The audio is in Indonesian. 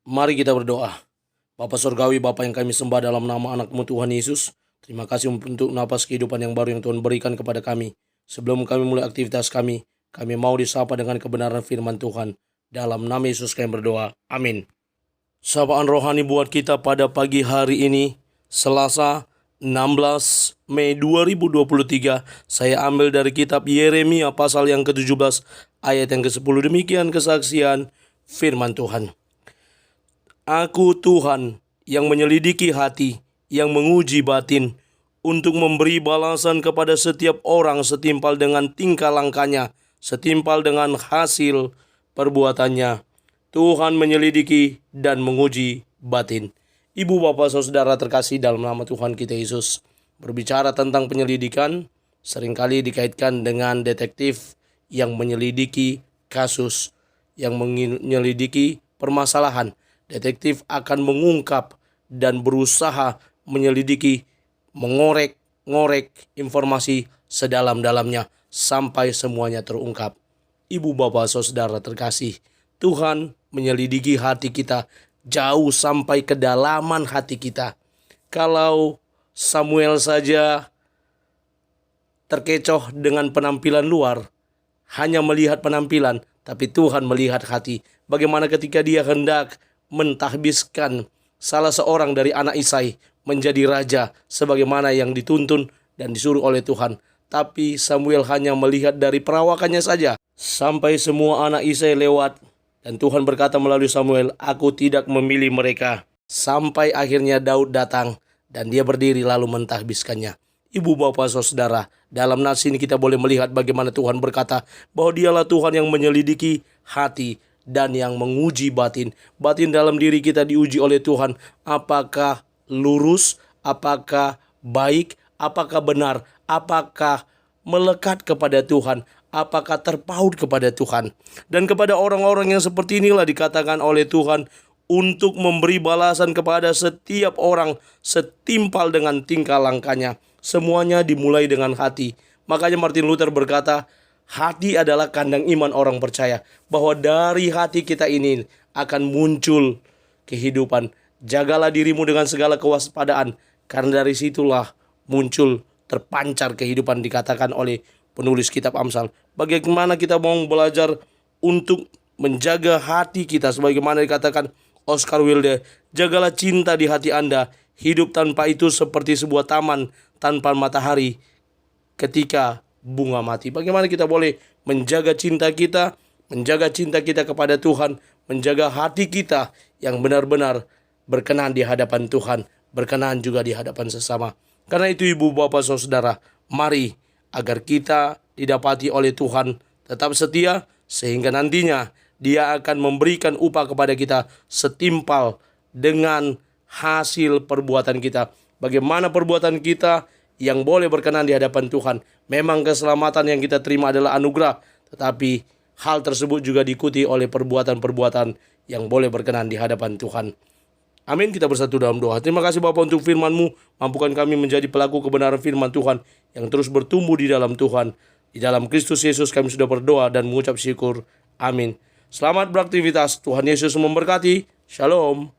Mari kita berdoa. Bapa Surgawi, Bapa yang kami sembah dalam nama anak-Mu Tuhan Yesus, terima kasih untuk napas kehidupan yang baru yang Tuhan berikan kepada kami. Sebelum kami mulai aktivitas kami mau disapa dengan kebenaran firman Tuhan. Dalam nama Yesus kami berdoa. Amin. Sapaan rohani buat kita pada pagi hari ini, Selasa 16 Mei 2023, saya ambil dari kitab Yeremia pasal yang ke-17 ayat yang ke-10. Demikian kesaksian firman Tuhan. Aku Tuhan yang menyelidiki hati, yang menguji batin, untuk memberi balasan kepada setiap orang setimpal dengan tingkah langkahnya, setimpal dengan hasil perbuatannya. Tuhan menyelidiki dan menguji batin. Ibu, bapak, saudara terkasih dalam nama Tuhan kita Yesus, berbicara tentang penyelidikan seringkali dikaitkan dengan detektif yang menyelidiki kasus, yang menyelidiki permasalahan. Detektif akan mengungkap dan berusaha menyelidiki, mengorek-ngorek informasi sedalam-dalamnya sampai semuanya terungkap. Ibu, bapak, saudara terkasih, Tuhan menyelidiki hati kita jauh sampai kedalaman hati kita. Kalau Samuel saja terkecoh dengan penampilan luar, hanya melihat penampilan, tapi Tuhan melihat hati. Bagaimana ketika dia hendak mentahbiskan salah seorang dari anak Isai menjadi raja sebagaimana yang dituntun dan disuruh oleh Tuhan. Tapi Samuel hanya melihat dari perawakannya saja. Sampai semua anak Isai lewat dan Tuhan berkata melalui Samuel, "Aku tidak memilih mereka." Sampai akhirnya Daud datang dan dia berdiri lalu mentahbiskannya. Ibu, bapak, saudara, dalam nas ini kita boleh melihat bagaimana Tuhan berkata bahwa dialah Tuhan yang menyelidiki hati dan yang menguji batin. Batin dalam diri kita diuji oleh Tuhan. Apakah lurus? Apakah baik? Apakah benar? Apakah melekat kepada Tuhan? Apakah terpaut kepada Tuhan? Dan kepada orang-orang yang seperti inilah dikatakan oleh Tuhan untuk memberi balasan kepada setiap orang setimpal dengan tingkah langkahnya. Semuanya dimulai dengan hati. Makanya Martin Luther berkata, hati adalah kandang iman orang percaya. Bahwa dari hati kita ini akan muncul kehidupan. Jagalah dirimu dengan segala kewaspadaan, karena dari situlah muncul terpancar kehidupan, dikatakan oleh penulis kitab Amsal. Bagaimana kita mau belajar untuk menjaga hati kita, sebagaimana dikatakan Oscar Wilde, jagalah cinta di hati Anda. Hidup tanpa itu seperti sebuah taman tanpa matahari ketika bunga mati. Bagaimana kita boleh menjaga cinta kita, menjaga cinta kita kepada Tuhan, menjaga hati kita yang benar-benar berkenan di hadapan Tuhan, berkenan juga di hadapan sesama. Karena itu ibu, bapak, saudara, mari agar kita didapati oleh Tuhan tetap setia, sehingga nantinya Dia akan memberikan upah kepada kita setimpal dengan hasil perbuatan kita. Bagaimana perbuatan kita yang boleh berkenan di hadapan Tuhan. Memang keselamatan yang kita terima adalah anugerah, tetapi hal tersebut juga diikuti oleh perbuatan-perbuatan yang boleh berkenan di hadapan Tuhan. Amin. Kita bersatu dalam doa. Terima kasih Bapa untuk firman-Mu. Mampukan kami menjadi pelaku kebenaran firman Tuhan yang terus bertumbuh di dalam Tuhan. Di dalam Kristus Yesus kami sudah berdoa dan mengucap syukur. Amin. Selamat beraktivitas. Tuhan Yesus memberkati. Shalom.